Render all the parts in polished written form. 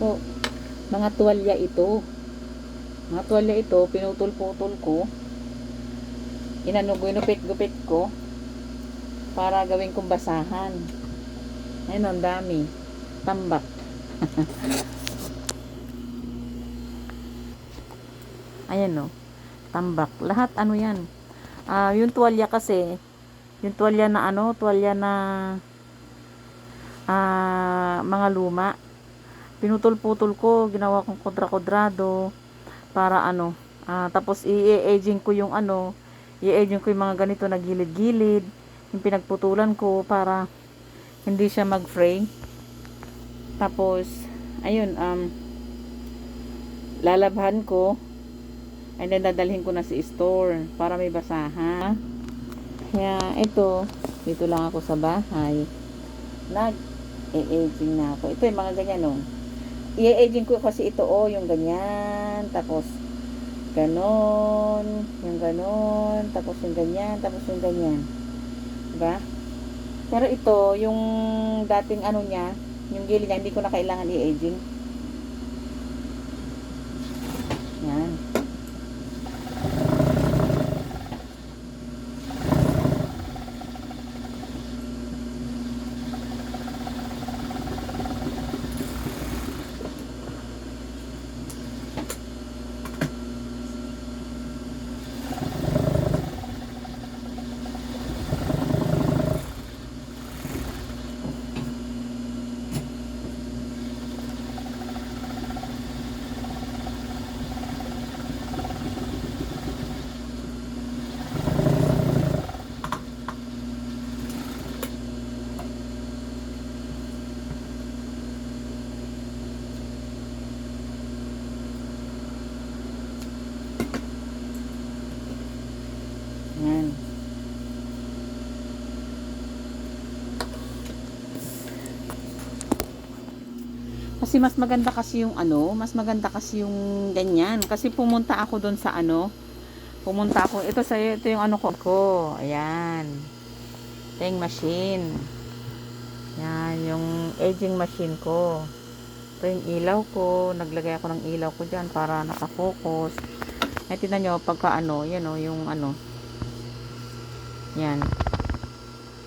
So, mga tuwalya ito. Mga tuwalya ito, pinutol-putol ko. Ginupit-gupit ko para gawin kong basahan. Ayun, ang dami. Tambak. Ayan o. Tambak. Lahat ano yan. Yung tuwalya kasi, yung tuwalya na tuwalya na mga luma. Pinutol-putol ko, ginawa kong kodra-kodrado para tapos i-aging ko yung i-aging ko yung mga ganito na gilid-gilid, yung pinagputulan ko para hindi siya mag-fray. Tapos ayun, lalabhan ko, and then dadalhin ko na sa store para may basahan. Kaya ito, dito lang ako sa bahay, nag-e-aging na ako. Ito yung mga ganyan i-aging ko kasi ito yung ganyan, tapos ganon, yung ganon, tapos yung ganyan, tapos yung ganyan, diba? Pero ito, yung dating niya, yung gilid niya, hindi ko na kailangan i-aging. Yan. Yan. Kasi mas maganda kasi yung mas maganda kasi yung ganyan. Kasi pumunta ako doon sa pumunta ako, ito yung ko. Ayan. Ito yung machine. Yan, yung aging machine ko. Ito yung ilaw ko. Naglagay ako ng ilaw ko dyan para nakafocus. Ay, tignan nyo, pagka yan yung yan.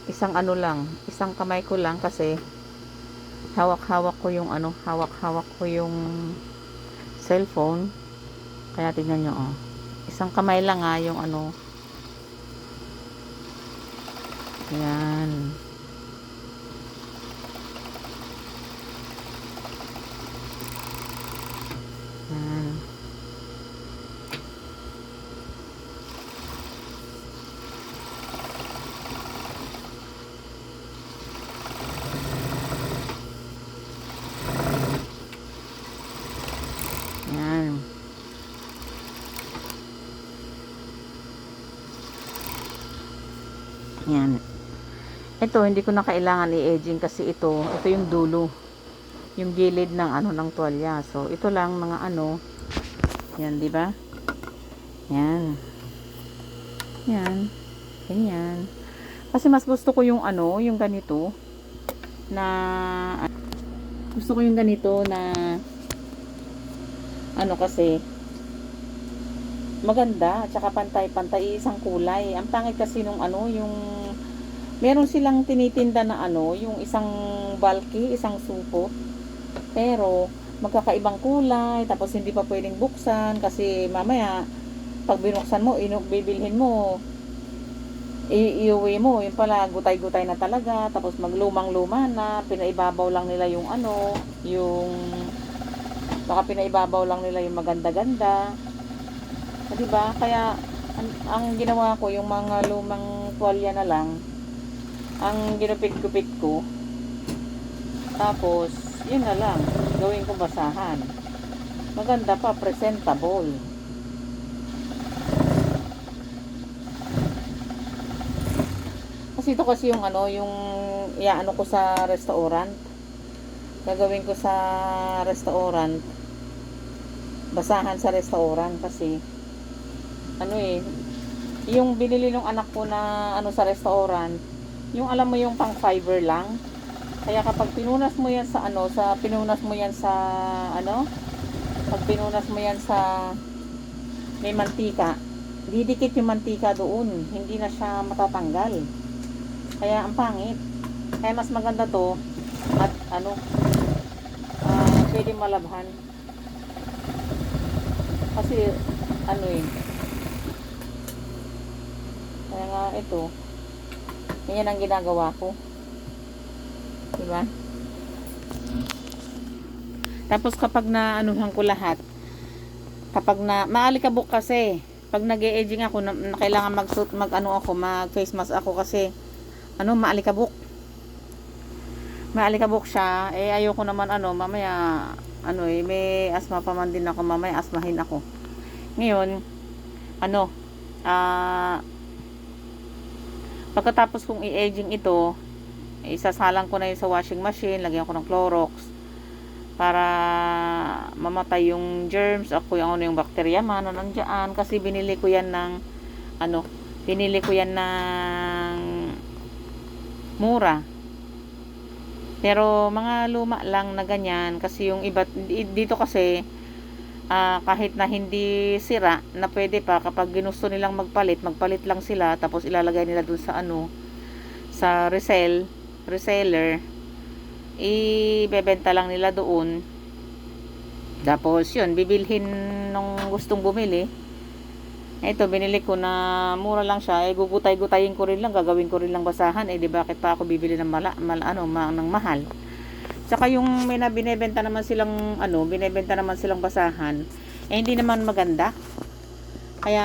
Isang lang, isang kamay ko lang kasi hawak-hawak ko yung hawak-hawak ko yung cellphone. Kaya tignan nyo, isang kamay lang yung yan. Yan. Yan. Yan. Ito, hindi ko na kailangan i-aging kasi ito yung dulo. Yung gilid ng ng tuwalya. So, ito lang mga yan, di ba? Yan. Yan. Ganyan. Kasi mas gusto ko yung yung ganito na gusto ko yung ganito na kasi maganda, tsaka pantay-pantay, isang kulay. Ang pangit kasi nung yung meron silang tinitinda na yung isang bulky, isang supo. Pero magkakaibang kulay, tapos hindi pa pwedeng buksan kasi mamaya pag binuksan mo, bibilhin mo, iuwi mo, yun pala gutay-gutay na talaga, tapos maglumang-luma na, pinaibabaw lang nila yung yung baka pinaibabaw lang nila yung maganda-ganda. Diba? Kaya ang ginawa ko, yung mga lumang tuwalya na lang ang ginupit-gupit ko, tapos yun na lang gawin kong basahan. Maganda pa, presentable. Kasi ito kasi yung yung iaano ko sa restaurant, gagawin ko sa restaurant, basahan sa restaurant. Kasi yung binili ng anak ko na sa restaurant, yung alam mo yung pang fiber lang, Kaya kapag pinunas mo yan sa ano, pinunas mo yan sa ano, pag pinunas mo yan sa may mantika, didikit yung mantika doon, hindi na siya matatanggal. Kaya ang pangit. Kaya mas maganda to at ano, pwede malabhan. Kasi ano eh, kaya nga ito, ganyan ang ginagawa ko. Diba? Tapos kapag na anuhan ko lahat, kapag na maalikabok kasi, pag nag-e-edging ako, na kailangan mag ano ako, mag face mask ako kasi ano, maalikabok siya. Eh ayoko naman ano, mamaya ano eh, may asma pa man din ako, mamaya asmahin ako. Ngayon, ano, pagkatapos kong i-edging ito, isasalang ko na yun sa washing machine, lagyan ko ng Clorox para mamatay yung germs o kung ano yung bacteria man na nandiyan, kasi binili ko yan ng ano, binili ko yan ng mura, pero mga luma lang na ganyan, kasi yung iba dito kasi kahit na hindi sira na pwede pa, kapag ginusto nilang magpalit lang sila, tapos ilalagay nila dun sa ano, sa reseller, ibebenta lang nila doon. Tapos yun, bibilhin nung gustong bumili. Ito, binili ko na mura lang siya. Eh, gugutay-gutayin ko rin lang, gagawin ko rin lang basahan. Eh, di bakit pa ako bibili ng ng mahal? Saka yung may na binebenta naman silang ano, binebenta naman silang basahan. Eh, hindi naman maganda. Kaya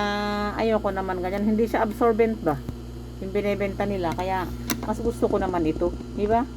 ayoko naman ganyan. Hindi siya absorbent ba? Yung binebenta nila. Kaya mas gusto ko naman ito, di ba?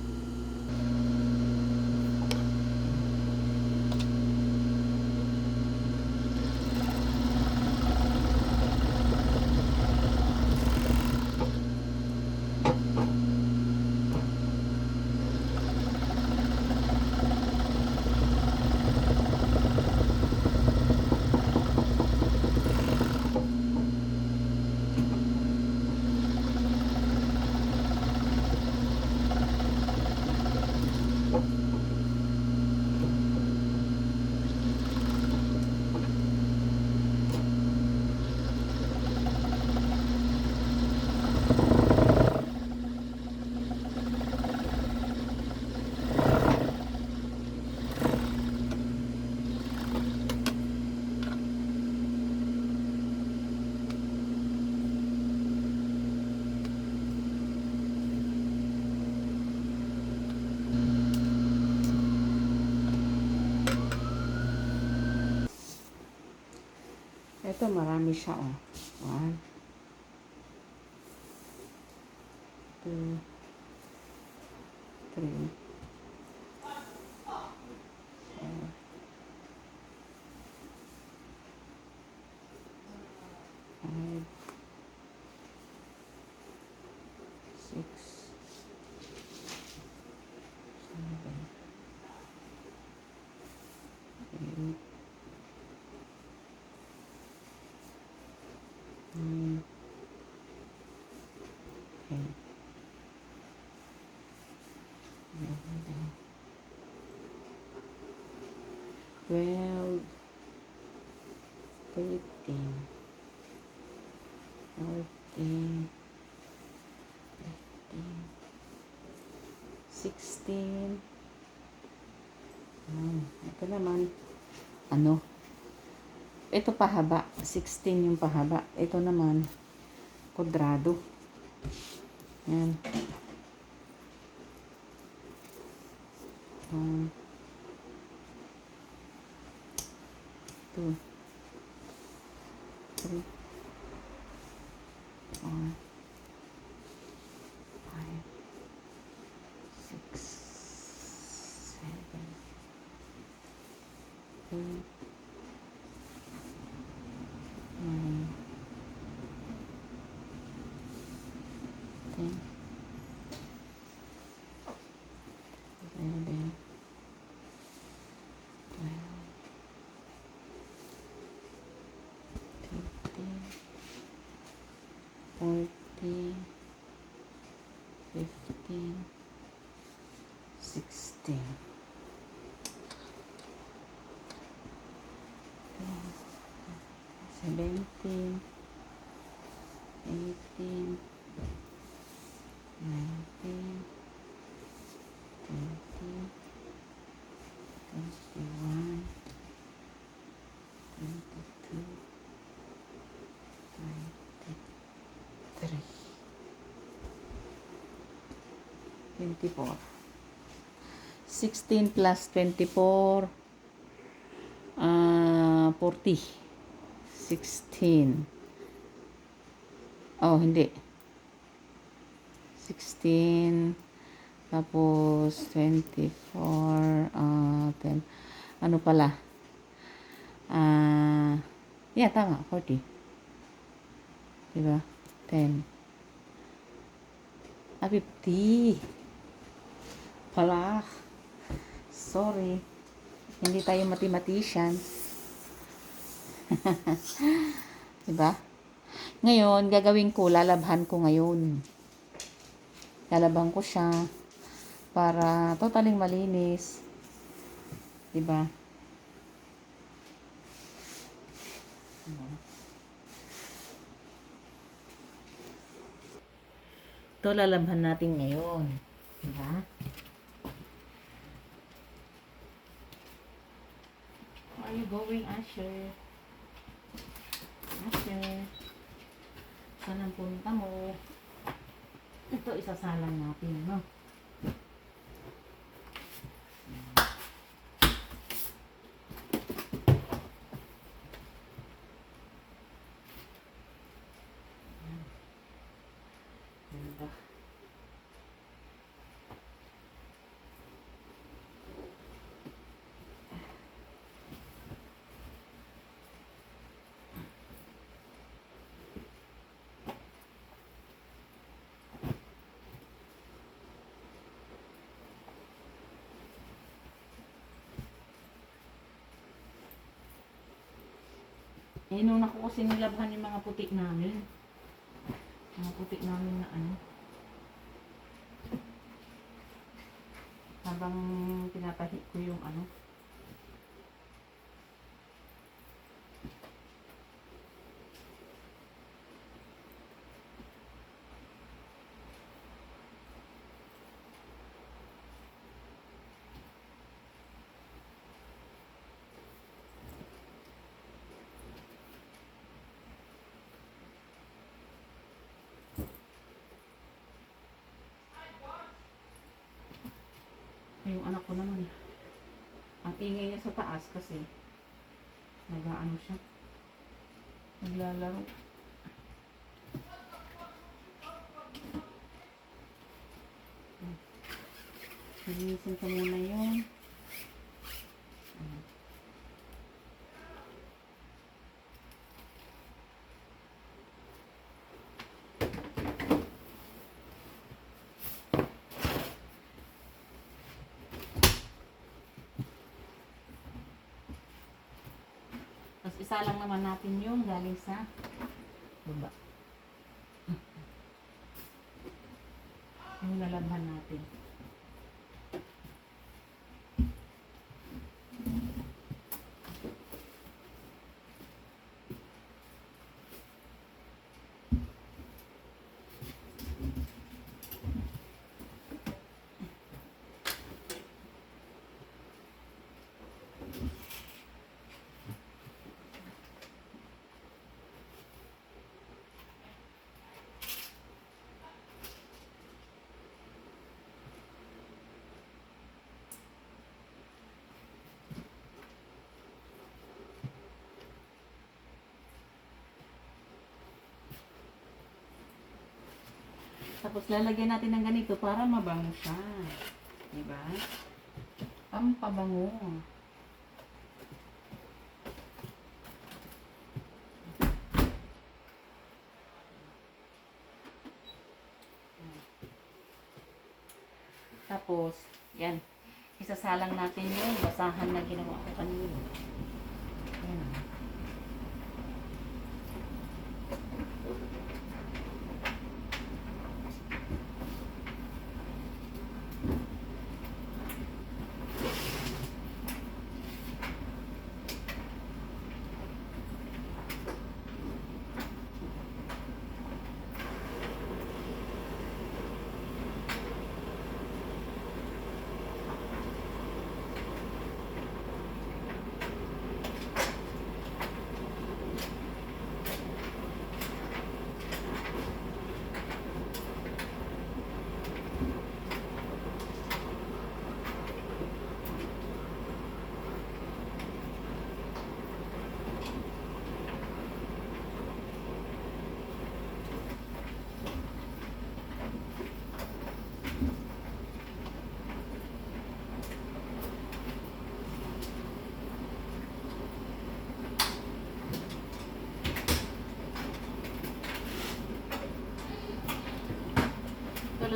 Ito, marami siya, oh. 1, 2, 3, 4, 5, 6, 7, 8, 9, 10, 11, 12, 13, 14, 15, 16. Ito naman, ano, ito pahaba, 16 yung pahaba. Ito naman, kwadrado. Yan. 1, 2, 3, 4, 5, 6, 7, 8, 9, 10, 11, 12, 13, 14, 15, 16, 17, 18, 19, 20, 21, 22, 23, 24. 16 plus 24, 40. 16. Oh, hindi. 16, tapos 24, 10. Ano pala? Yeah, tama, 40. Diba? 10. 50. Pala. Sorry. Hindi tayo mathematician. Diba? Ngayon, gagawin ko, lalabhan ko ngayon. Lalabhan ko siya para totaling malinis. Diba? Ito lalabhan natin ngayon. Diba? Where are you going, Asher? Asher? Saan ang punta mo? Ito, isasalang natin, no? Ganda. Inuna ko kasi nilabhan yung mga putik namin. Mga putik namin na ano. Habang pinatahi ko yung ano. Yung anak ko naman. Ang ingay niya sa taas kasi nag-ano siya. Naglalaro. Linisin ko muna yun. Tapos isa lang naman natin yung galing sa baba. Yung lalabhan natin. Tapos lalagyan natin ng ganito para mabango siya. Diba? Pampabango. Tapos, yan. Isasalang natin yung basahan na ginawa ko kanina. Yan.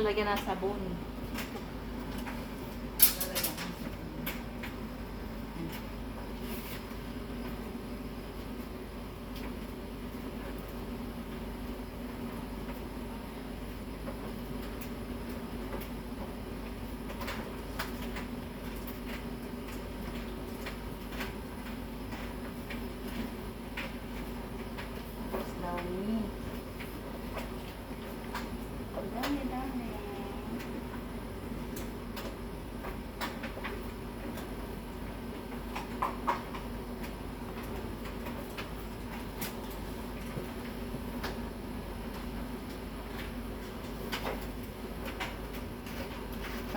lalagyan ng sabon. Dami. Dami.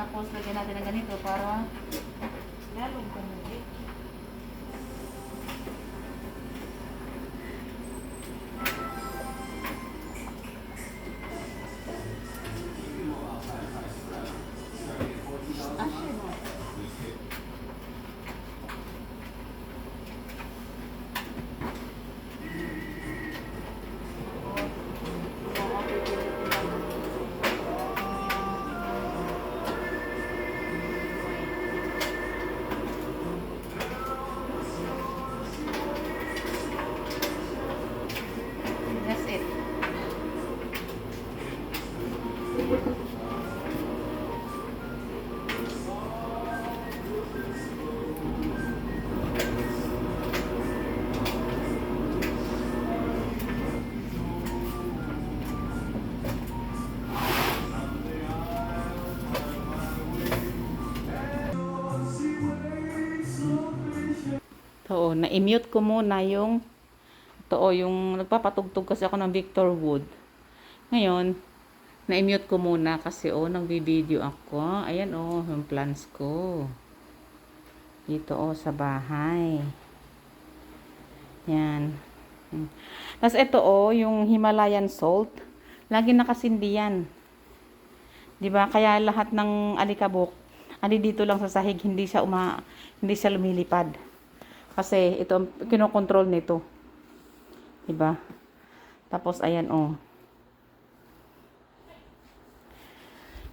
Tapos lagyan natin ng ganito para lalong kumulit. That's it. Oo, na-mute ko muna yung yung nagpapatugtog kasi ako ng Victor Wood. Ngayon, na-mute ko muna kasi nagbi-video ako. Ayan yung plants ko. Dito sa bahay. Yan. Tapos ito yung Himalayan salt. Lagi nakasindi yan. 'Di ba? Kaya lahat ng alikabok dito lang sa sahig, hindi siya lumilipad. Kasi ito ang kinokontrol nito. 'Di ba? Tapos ayan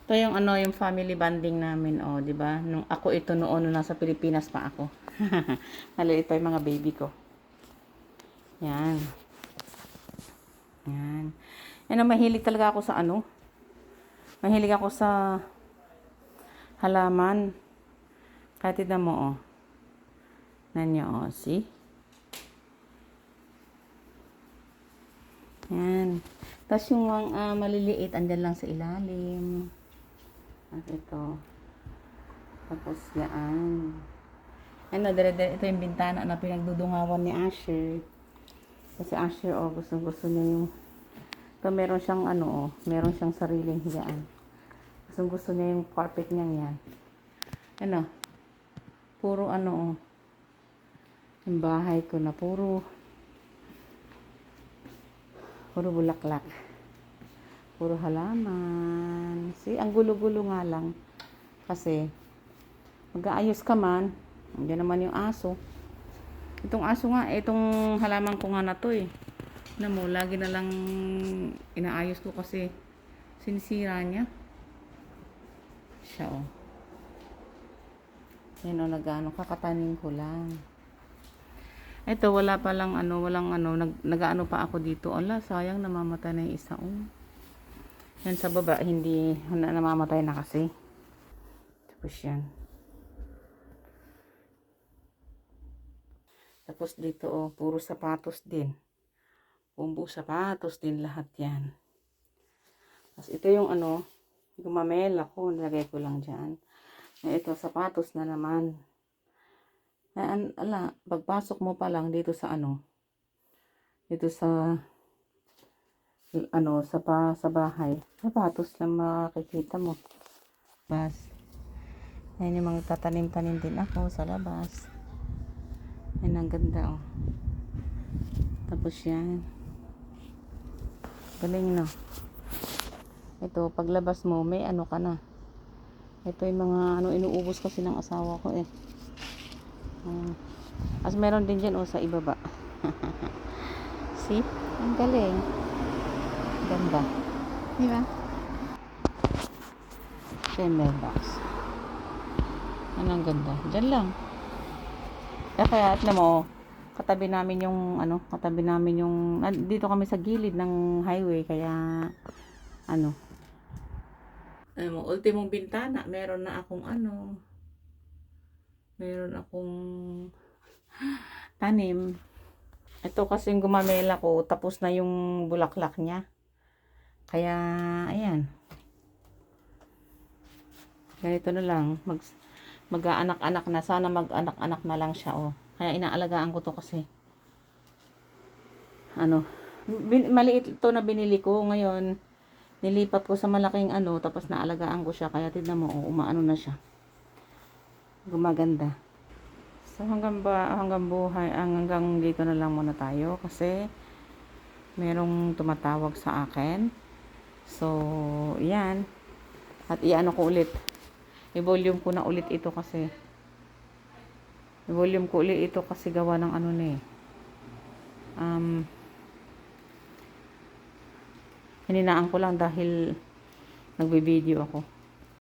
Ito yung yung family bonding namin 'di ba? Nung ako ito noon nung nasa Pilipinas pa ako. Maliit pa yung mga baby ko. Yan. Yan. Yan mahilig talaga ako sa Mahilig ako sa halaman. Kahit tignan mo Nanyo see? Yan. Tapos yung maliliit andyan lang sa ilalim. At ito. Tapos yan. Ito yung bintana na pinagdudungawan ni Asher. Kasi Asher gusto niya yung meron siyang meron siyang sariling higaan. Gusto niya yung carpet niya yan. Puro yung bahay ko na puro bulaklak. Puro halaman. See, ang gulo-gulo nga lang. Kasi mag-aayos ka man. Andiyan naman yung aso. Itong aso nga, itong halaman ko nga na to lagi na lang inaayos ko kasi sinisira niya. Siya Yan kakatanim ko lang. Ito wala pa lang nag-aano pa ako dito. Ala, sayang namamatay na yung isa Yan sa baba hindi namamatay na kasi. Tapos yan. Tapos dito puro sapatos din. Pumbu sapatos din lahat yan. Tapos ito yung gumamela ko, nilagay ko lang diyan. Ito sapatos na naman. Pagpasok mo pa lang dito sa dito sa sa bahay, sapatos lang makikita mo. Bas. Ayan yung mga tatanim-tanim din ako sa labas. Ayan ang ganda Tapos yan. Galing Ito paglabas mo may ka na. Ito yung mga inuubos kasi ng asawa ko As meron din dyan sa ibaba. See? Ang galing. Ganda. Diba? Timber box. Anong ganda. Diyan lang. Kaya at mo, katabi namin yung dito kami sa gilid ng highway kaya ano. Ultimong bintana, meron akong tanim. Ito kasi yung gumamela ko, tapos na yung bulaklak niya. Kaya, ayan. Ganito na lang. Mag-aanak-anak na. Sana mag-anak-anak na lang siya, oh. Kaya inaalagaan ko to kasi. Maliit ito na binili ko. Ngayon, nilipat ko sa malaking tapos naalagaan ko siya. Kaya tignan mo, oh, umaano na siya. Gumaganda. So hanggang dito na lang muna tayo kasi merong tumatawag sa akin. So, yan. At iano ko ulit. I-volume ko na ulit ito kasi. I-volume ko ulit ito kasi gawa ng hininaan ko lang dahil nagbe-video ako.